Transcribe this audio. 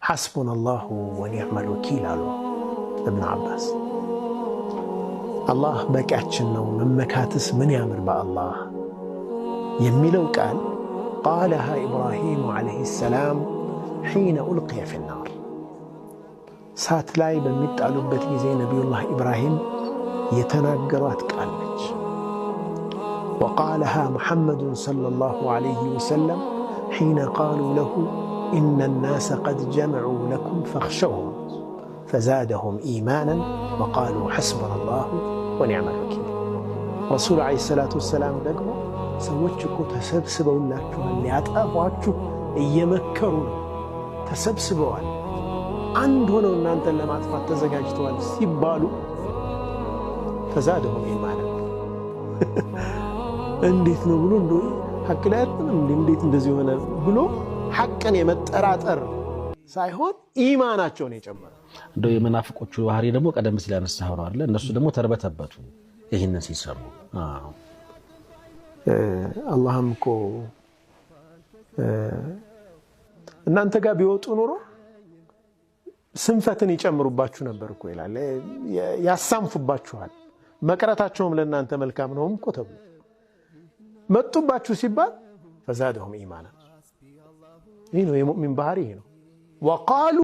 ሐስቡነላሁ ወኒዕመል ወኪል አሉ እብን ዓባስ። አላህ በቂያችን ነው፣ መመካትስ ምን ያምር በአላህ የሚለው ቃል ቃለሃ ኢብራሂሙ ዓለይሂ ሰላም ሒነ ኡልቅየ ፊናር፣ እሳት ላይ በሚጣሉበት ጊዜ ነቢዩላህ ኢብራሂም የተናገሯት ቃል ነች። ወቃለሃ ሙሐመዱን ሰለላሁ ዓለይሂ ወሰለም ሒነ ቃሉ ለሁ ኢነ ናሰ ቀድ ጀመዑ ለኩም ፈኽሸውሁም ፈዛደሁም ኢማናን ወቃሉ ሐስቡነላሁ ወኒዕመል ወኪል። ረሱል ዓለይሂ ሰላቱ ወሰላም ደግሞ ሰዎች እኮ ተሰብስበውላችኋል፣ ሊያጠፏችሁ እየመከሩ ነው፣ ተሰብስበዋል፣ አንድ ሆነው እናንተን ለማጥፋት ተዘጋጅተዋል ሲባሉ ፈዛደሁም ኢማናን እንዴት ነው ብሎ እንደ ሐቅ ላይ አጥንም እንዴት እንደዚህ ሆነ ብሎ ሐቅን የመጠራጠር ሳይሆን ኢማናቸውን የጨመረ። እንደው የመናፍቆቹ ባህሪ ደግሞ ቀደም ሲል ያነሳው ነው አይደል? እነሱ ደግሞ ተርበተበቱ ይህንን ሲሰሩ። አላህም እኮ እናንተ ጋር ቢወጡ ኑሮ ስንፈትን ይጨምሩባችሁ ነበር እኮ ይላል። ያሳንፉባችኋል፣ መቅረታቸውም ለእናንተ መልካም ነውም እኮ ተብሎ መጡባችሁ ሲባል ፈዛደሁም ኢማና። ይህ ነው የሙእሚን ባህሪ ነው። ወቃሉ